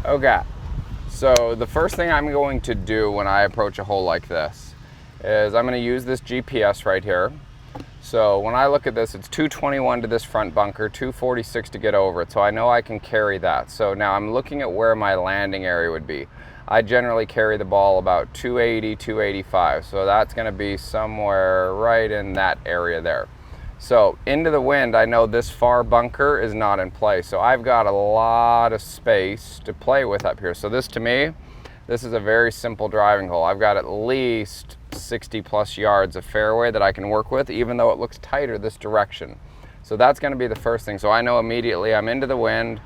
Okay, so the first thing I'm going to do when I approach a hole like this is I'm going to use this GPS right here. So when I look at this, it's 221 to this front bunker, 246 to get over it. So I know I can carry that. So now I'm looking at where my landing area would be. I generally carry the ball about 280, 285. So that's going to be somewhere right in that area there. So into the wind, I know this far bunker is not in play. So I've got a lot of space to play with up here. So this, to me, this is a very simple driving hole. I've got at least 60 plus yards of fairway that I can work with, even though it looks tighter this direction. So that's going to be the first thing. So I know immediately I'm into the wind.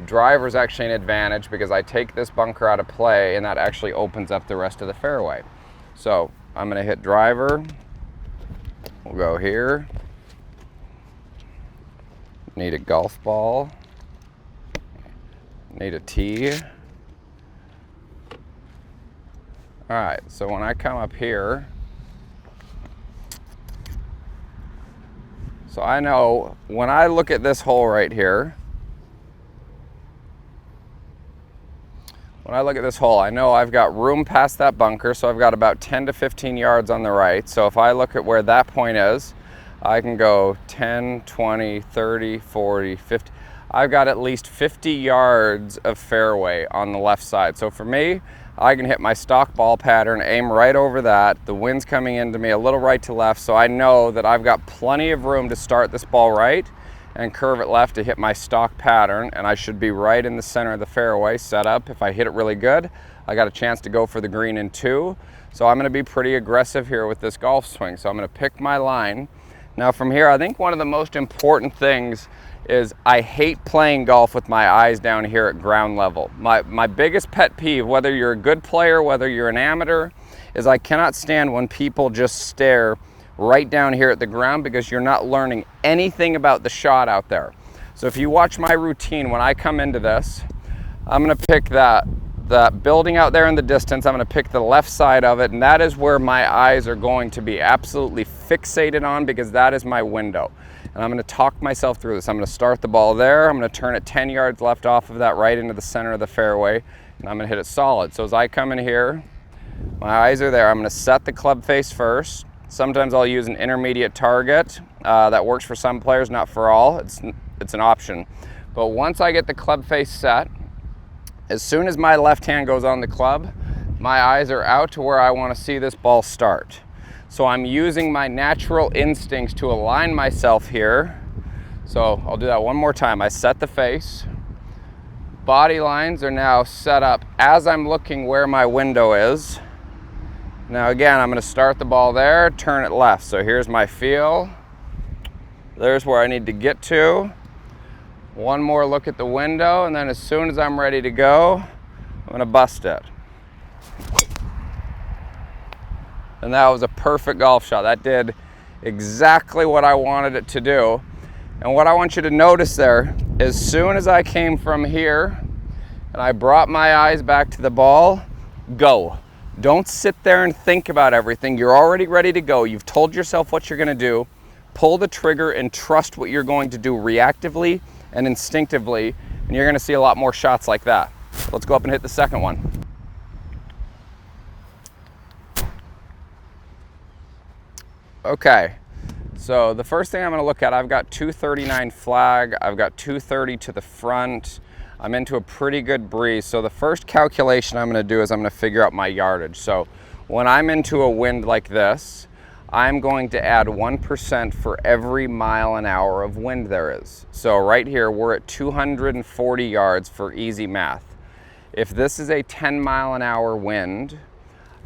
Driver's actually an advantage because I take this bunker out of play and that actually opens up the rest of the fairway. So I'm going to hit driver. We'll go here. Need a golf ball. Need a tee. All right, so when I come up here, so I know when I look at this hole right here, I know I've got room past that bunker, so I've got about 10 to 15 yards on the right. So if I look at where that point is, I can go 10, 20, 30, 40, 50. I've got at least 50 yards of fairway on the left side. So for me, I can hit my stock ball pattern, aim right over that. The wind's coming into me a little right to left, so I know that I've got plenty of room to start this ball right and curve it left to hit my stock pattern, and I should be right in the center of the fairway set up. If I hit it really good, I got a chance to go for the green in 2. So I'm gonna be pretty aggressive here with this golf swing. So I'm gonna pick my line. Now from here, I think one of the most important things is I hate playing golf with my eyes down here at ground level. My biggest pet peeve, whether you're a good player, whether you're an amateur, is I cannot stand when people just stare right down here at the ground because you're not learning anything about the shot out there. So if you watch my routine, when I come into this, I'm gonna pick that building out there in the distance. I'm gonna pick the left side of it, and that is where my eyes are going to be absolutely fixated on because that is my window. And I'm gonna talk myself through this. I'm gonna start the ball there. I'm gonna turn it 10 yards left off of that right into the center of the fairway, and I'm gonna hit it solid. So as I come in here, my eyes are there. I'm gonna set the club face first. Sometimes I'll use an intermediate target. That works for some players, not for all. It's an option. But once I get the club face set, as soon as my left hand goes on the club, my eyes are out to where I want to see this ball start. So I'm using my natural instincts to align myself here. So I'll do that one more time. I set the face. Body lines are now set up as I'm looking where my window is. Now again, I'm going to start the ball there, turn it left. So here's my feel. There's where I need to get to. One more look at the window, and then as soon as I'm ready to go, I'm going to bust it. And that was a perfect golf shot. That did exactly what I wanted it to do. And what I want you to notice there, as soon as I came from here and I brought my eyes back to the ball, go. Don't sit there and think about everything. You're already ready to go. You've told yourself what you're going to do. Pull the trigger and trust what you're going to do reactively and instinctively, and you're going to see a lot more shots like that. Let's go up and hit the second one. Okay, so the first thing I'm going to look at, I've got 239 flag, I've got 230 to the front. I'm into a pretty good breeze. So the first calculation I'm going to do is I'm going to figure out my yardage. So when I'm into a wind like this, I'm going to add 1% for every mile an hour of wind there is. So right here, we're at 240 yards for easy math. If this is a 10 mile an hour wind,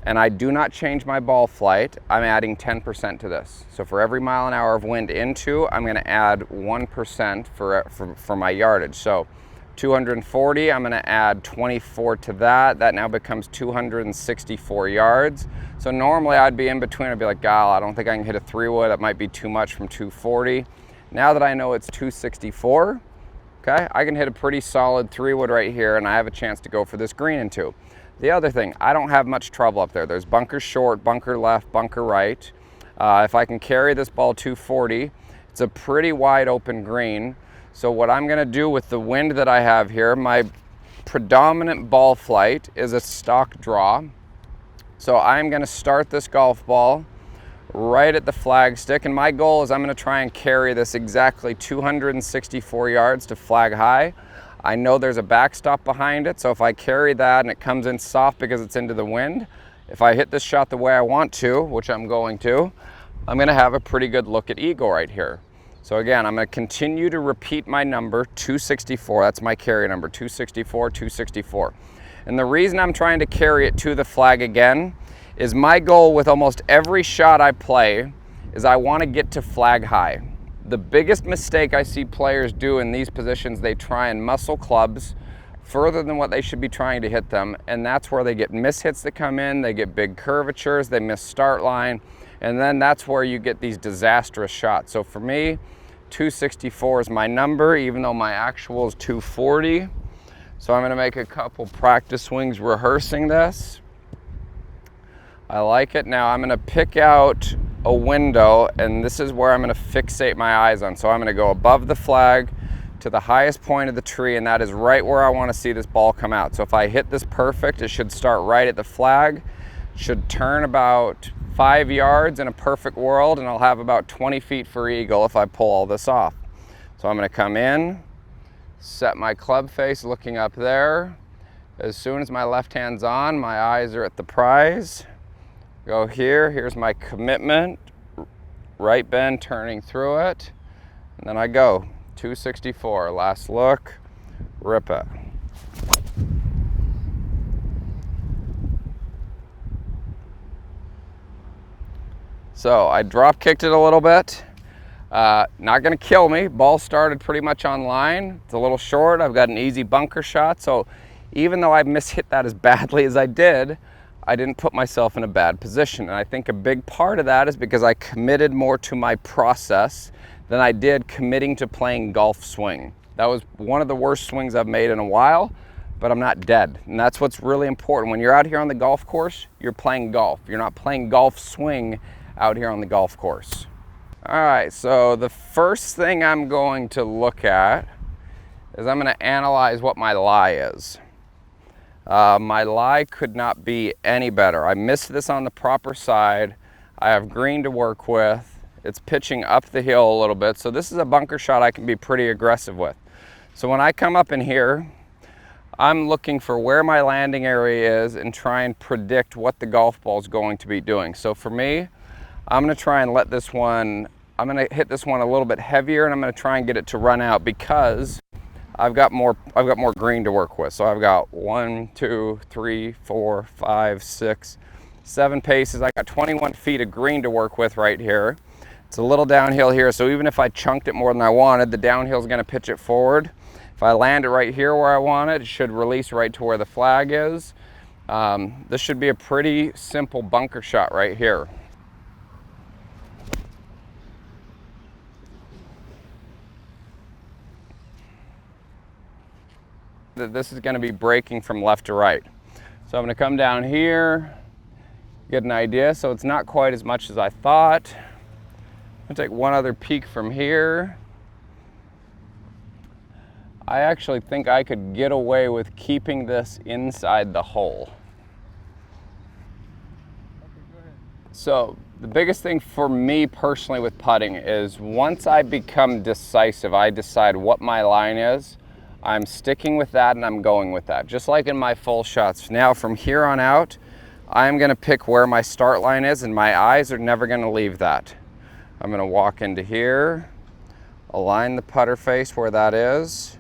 and I do not change my ball flight, I'm adding 10% to this. So for every mile an hour of wind into, I'm gonna add 1% for my yardage. So 240, I'm gonna add 24 to that. That now becomes 264 yards. So normally I'd be in between, I'd be like, "Gal, I don't think I can hit a 3-wood. That might be too much from 240. Now that I know it's 264, okay, I can hit a pretty solid 3-wood right here, and I have a chance to go for this green in 2. The other thing, I don't have much trouble up there. There's bunker short, bunker left, bunker right. If I can carry this ball 240, it's a pretty wide open green. So what I'm gonna do with the wind that I have here, my predominant ball flight is a stock draw. So I'm going to start this golf ball right at the flag stick, and my goal is I'm going to try and carry this exactly 264 yards to flag high. I know there's a backstop behind it, so if I carry that and it comes in soft because it's into the wind, if I hit this shot the way I want to, which I'm going to, I'm going to have a pretty good look at eagle right here. So again, I'm going to continue to repeat my number, 264. That's my carry number, 264, 264. And the reason I'm trying to carry it to the flag again is my goal with almost every shot I play is I want to get to flag high. The biggest mistake I see players do in these positions, they try and muscle clubs further than what they should be trying to hit them, and that's where they get mishits that come in, they get big curvatures, they miss start line, and then that's where you get these disastrous shots. So for me, 264 is my number, even though my actual is 240. So I'm going to make a couple practice swings rehearsing this. I like it. Now I'm going to pick out a window, and this is where I'm going to fixate my eyes on. So I'm going to go above the flag to the highest point of the tree, and that is right where I want to see this ball come out. So if I hit this perfect, it should start right at the flag, should turn about 5 yards in a perfect world, and I'll have about 20 feet for eagle if I pull all this off. So I'm going to come in, set my club face looking up there. As soon as my left hand's on, my eyes are at the prize. Go here, here's my commitment, right bend turning through it, and then I go, 264, last look, rip it. So I drop kicked it a little bit. Not gonna kill me. Ball started pretty much on line. It's a little short. I've got an easy bunker shot. So even though I mishit that as badly as I did, I didn't put myself in a bad position. And I think a big part of that is because I committed more to my process than I did committing to playing golf swing. That was one of the worst swings I've made in a while, but I'm not dead. And that's what's really important. When you're out here on the golf course, you're playing golf. You're not playing golf swing out here on the golf course. All right, so the first thing I'm going to look at is I'm going to analyze what my lie is. My lie could not be any better. I missed this on the proper side. I have green to work with. It's pitching up the hill a little bit, so this is a bunker shot I can be pretty aggressive with. So when I come up in here, I'm looking for where my landing area is and try and predict what the golf ball is going to be doing. So for me, I'm going to try and let this one, I'm going to hit this one a little bit heavier, and I'm going to try and get it to run out because I've got more green to work with. So I've got 1, 2, 3, 4, 5, 6, 7 paces. I got 21 feet of green to work with right here. It's a little downhill here, so even if I chunked it more than I wanted, the downhill is going to pitch it forward. If I land it right here where I want it, it should release right to where the flag is. This should be a pretty simple bunker shot right here. This is going to be breaking from left to right. So I'm going to come down here, get an idea. So it's not quite as much as I thought. I'm going to take one other peek from here. I actually think I could get away with keeping this inside the hole. Okay, go ahead. So the biggest thing for me personally with putting is once I become decisive, I decide what my line is, I'm sticking with that and I'm going with that. Just like in my full shots. Now from here on out, I'm going to pick where my start line is, and my eyes are never going to leave that. I'm going to walk into here, align the putter face where that is.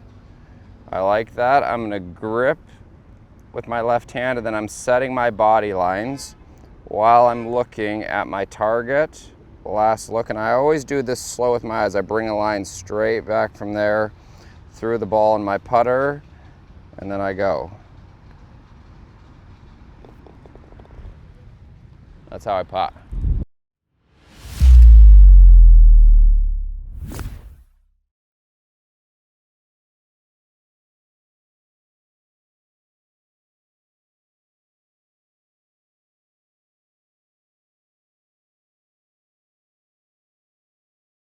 I like that. I'm going to grip with my left hand, and then I'm setting my body lines while I'm looking at my target. Last look, and I always do this slow with my eyes. I bring a line straight back from there through the ball in my putter, and then I go. That's how I putt.